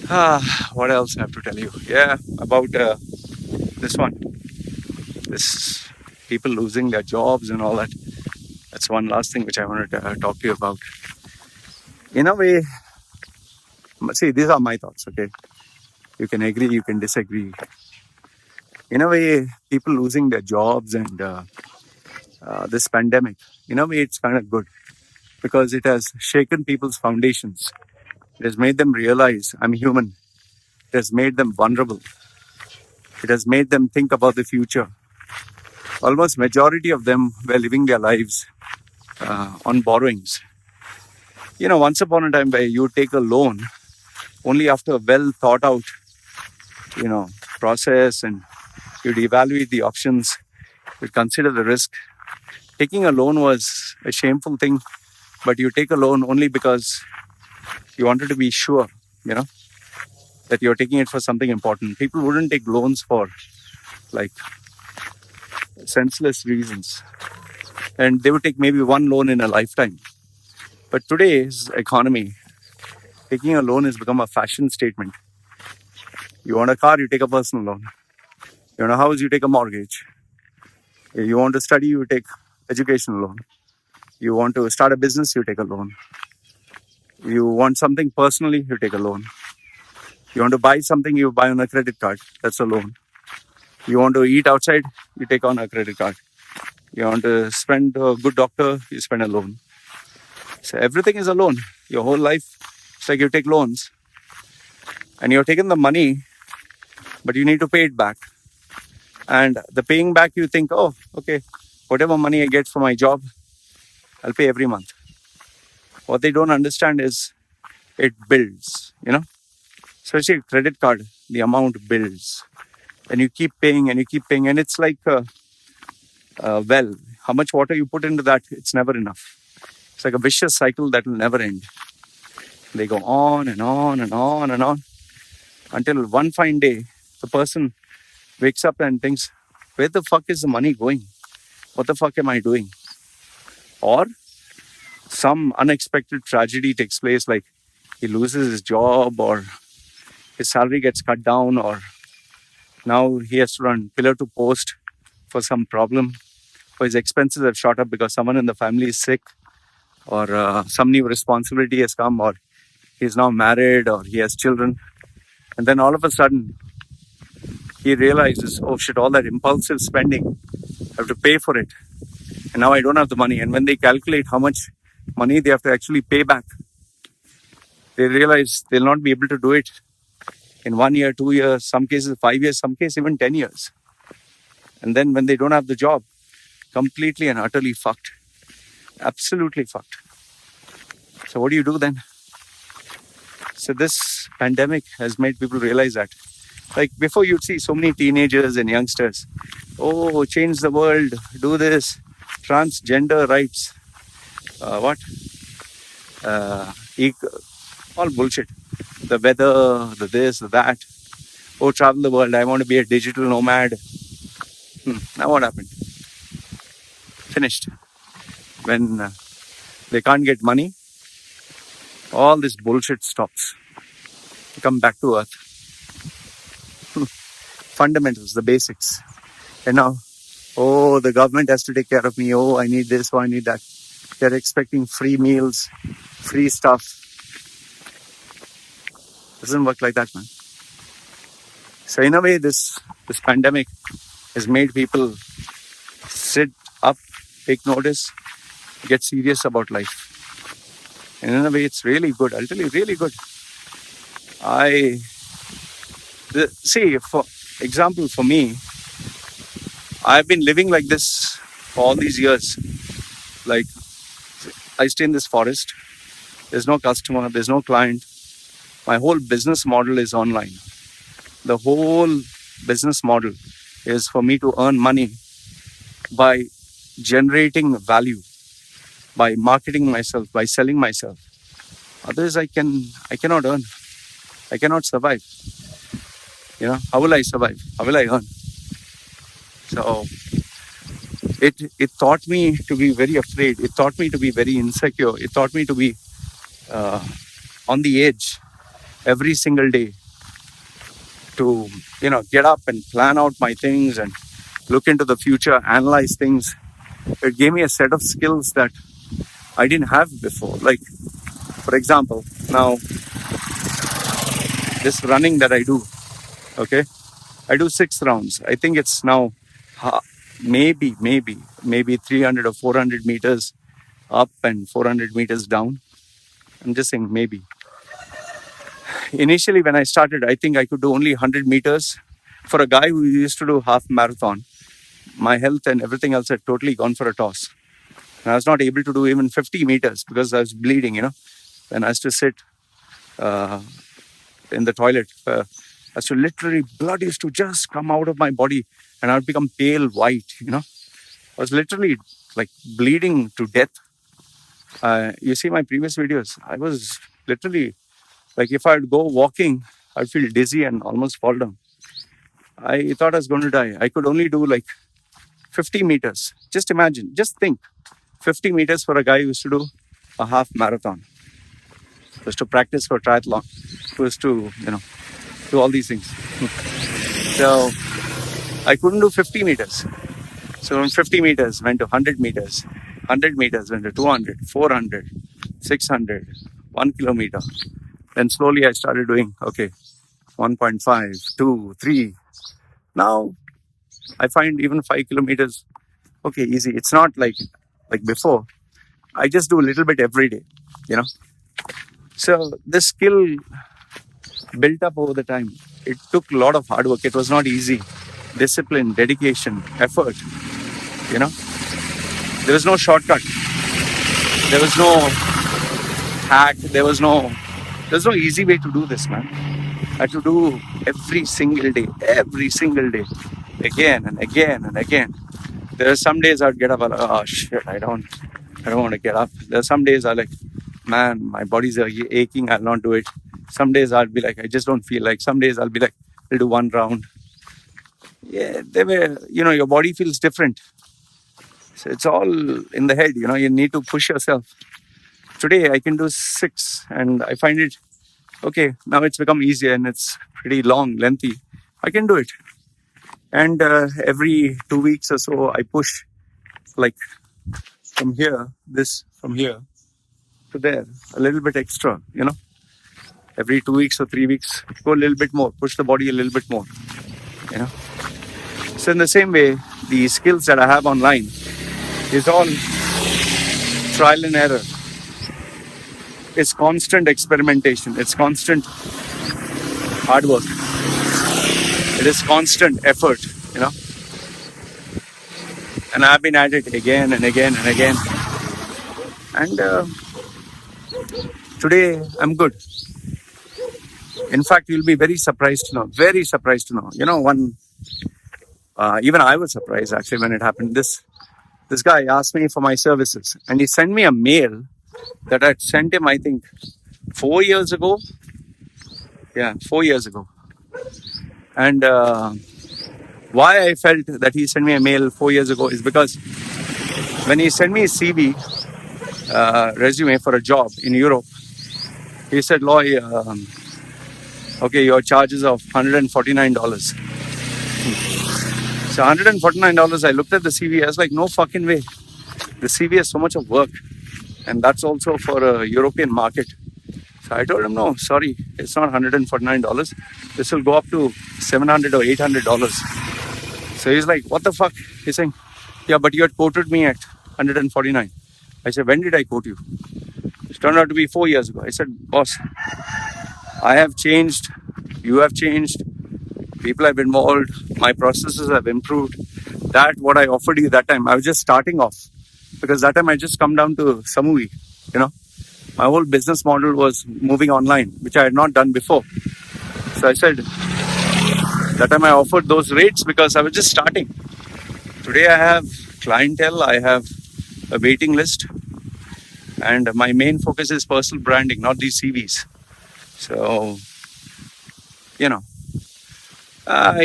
What else I have to tell you? Yeah, about this one. This people losing their jobs and all that. That's one last thing which I wanted to talk to you about. In a way, see, these are my thoughts, okay? You can agree, you can disagree. In a way, people losing their jobs and this pandemic, in a way, it's kind of good because it has shaken people's foundations. It has made them realize I'm human. It has made them vulnerable. It has made them think about the future. Almost majority of them were living their lives on borrowings. Once upon a time where you take a loan only after a well thought out, process, and you'd evaluate the options, you'd consider the risk. Taking a loan was a shameful thing, but you take a loan only because you wanted to be sure, that you're taking it for something important. People wouldn't take loans for like senseless reasons, and they would take maybe one loan in a lifetime. But today's economy, taking a loan has become a fashion statement. You want a car, you take a personal loan. You want a house, you take a mortgage. You want to study, you take education loan. You want to start a business, you take a loan. You want something personally, you take a loan. You want to buy something, you buy on a credit card. That's a loan. You want to eat outside, you take on a credit card. You want to spend a good doctor, you spend a loan. So everything is a loan. Your whole life, it's like you take loans and you're taking the money, but you need to pay it back. And the paying back, you think, oh, okay, whatever money I get from my job, I'll pay every month. What they don't understand is it builds, especially a credit card, the amount builds. And you keep paying and you keep paying. And it's like, well, how much water you put into that, it's never enough. It's like a vicious cycle that will never end. They go on and on and on and on until one fine day, the person wakes up and thinks, where the fuck is the money going? What the fuck am I doing? Or some unexpected tragedy takes place, like he loses his job or his salary gets cut down, or now he has to run pillar to post for some problem, or his expenses have shot up because someone in the family is sick, or some new responsibility has come, or he's now married, or he has children. And then all of a sudden, he realizes, oh shit, all that impulsive spending, I have to pay for it. And now I don't have the money. And when they calculate how much money they have to actually pay back, they realize they'll not be able to do it in 1 year, 2 years, some cases 5 years, some cases even 10 years. And then when they don't have the job, completely and utterly fucked. Absolutely fucked. So what do you do then? So this pandemic has made people realize that. Like before, you'd see so many teenagers and youngsters, oh, change the world, do this, transgender rights, all bullshit. The weather, the this, the that. Oh, travel the world, I want to be a digital nomad. Now what happened? Finished. When they can't get money, all this bullshit stops. They come back to earth. Fundamentals, the basics. And now, oh, the government has to take care of me. Oh, I need this, oh, I need that. They're expecting free meals, free stuff. Doesn't work like that, man. So in a way, this pandemic has made people sit up, take notice, get serious about life. And in a way, it's really good. I'll tell you, really good. See, for example, for me, I've been living like this for all these years. Like, I stay in this forest. There's no customer. There's no client. My whole business model is online. The whole business model is for me to earn money by generating value, by marketing myself, by selling myself. Otherwise, I cannot earn. I cannot survive. How will I survive? How will I earn? So it taught me to be very afraid. It taught me to be very insecure. It taught me to be on the edge. every single day to, get up and plan out my things and look into the future, analyze things. It gave me a set of skills that I didn't have before. Like, for example, now this running that I do, okay, I do 6 rounds. I think it's now maybe 300 or 400 meters up and 400 meters down. I'm just saying maybe. Initially, when I started, I think I could do only 100 meters. For a guy who used to do half marathon, my health and everything else had totally gone for a toss. And I was not able to do even 50 meters because I was bleeding, And I used to sit in the toilet. As to literally, blood used to just come out of my body and I would become pale white, I was literally like bleeding to death. You see my previous videos, I was literally like, if I'd go walking, I'd feel dizzy and almost fall down. I thought I was going to die. I could only do like 50 meters. Just imagine, just think, 50 meters for a guy who used to do a half marathon. Was to practice for triathlon. Was to, do all these things. So I couldn't do 50 meters. So from 50 meters went to 100 meters. 100 meters went to 200, 400, 600, 1 kilometer. Then slowly I started doing, 1.5, 2, 3. Now I find even 5 kilometers, easy. It's not like before. I just do a little bit every day, So this skill built up over the time. It took a lot of hard work. It was not easy. Discipline, dedication, effort, There was no shortcut. There was no hack. There was no easy way to do this, man. I had to do every single day, again and again and again. There are some days I'd get up, oh shit, I don't want to get up. There are some days I like, man, my body's aching, I'll not do it. Some days I'll be like, I just don't feel like. Some days I'll be like, I'll do 1 round. Yeah, your body feels different. So it's all in the head, you need to push yourself. Today I can do 6 and I find it, now it's become easier and it's pretty long, lengthy. I can do it. And every 2 weeks or so, I push like from here to there, a little bit extra, Every 2 weeks or 3 weeks, go a little bit more, push the body a little bit more, So in the same way, the skills that I have online is all trial and error. It's constant experimentation. It's constant hard work. It is constant effort, And I've been at it again and again and again. And today I'm good. In fact, you'll be very surprised to know. Even I was surprised actually when it happened. This guy asked me for my services and he sent me a mail that I'd sent him, I think, 4 years ago. Yeah, 4 years ago. And why I felt that he sent me a mail 4 years ago is because when he sent me a CV, resume for a job in Europe, he said, Loy, your charges of $149. So $149, I looked at the CV, I was like, no fucking way. The CV has so much of work. And that's also for a European market. So I told him, no, sorry, it's not $149. This will go up to $700 or $800. So he's like, what the fuck? He's saying, yeah, but you had quoted me at $149. I said, when did I quote you? It turned out to be 4 years ago. I said, boss, I have changed. You have changed. People have involved. My processes have improved. That what I offered you that time, I was just starting off. Because that time I just come down to Samui, My whole business model was moving online, which I had not done before. So I said, that time I offered those rates because I was just starting. Today I have clientele, I have a waiting list. And my main focus is personal branding, not these CVs. So,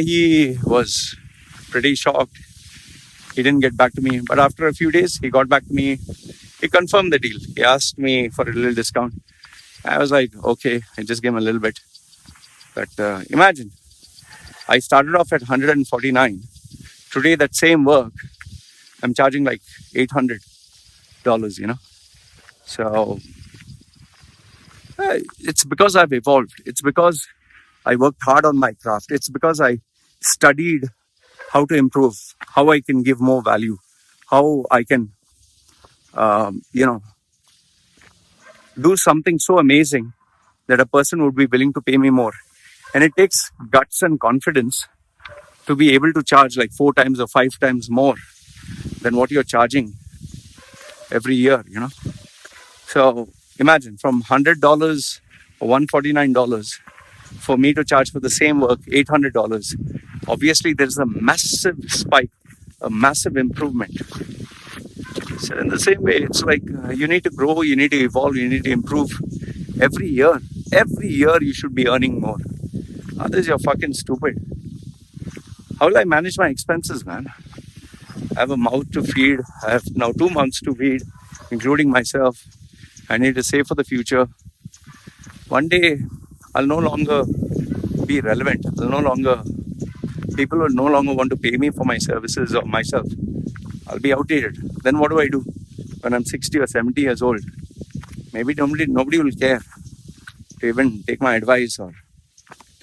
he was pretty shocked. He didn't get back to me. But after a few days, he got back to me. He confirmed the deal. He asked me for a little discount. I was like, okay, I just gave him a little bit. But imagine, I started off at 149. Today, that same work, I'm charging like $800, So it's because I've evolved. It's because I worked hard on my craft. It's because I studied how to improve, how I can give more value, how I can, do something so amazing that a person would be willing to pay me more. And it takes guts and confidence to be able to charge like 4 times or 5 times more than what you're charging every year, So imagine from $100 or $149 for me to charge for the same work $800. Obviously, there's a massive spike, a massive improvement. So in the same way, it's like you need to grow, you need to evolve, you need to improve every year. Every year you should be earning more. Others, you're fucking stupid. How will I manage my expenses, man? I have a mouth to feed. I have now 2 months to feed, including myself. I need to save for the future. One day, I'll no longer be relevant. People will no longer want to pay me for my services or myself. I'll be outdated. Then what do I do when I'm 60 or 70 years old? Maybe nobody will care to even take my advice or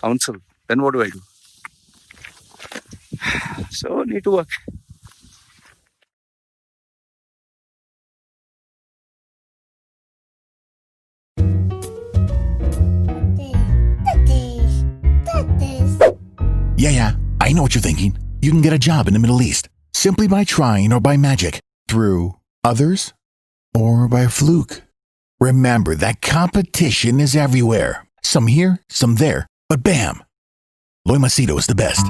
counsel. Then what do I do? So need to work. Yeah, I know what you're thinking. You can get a job in the Middle East simply by trying or by magic, through others, or by fluke. Remember that competition is everywhere. Some here, some there, but bam! Loy Machedo is the best.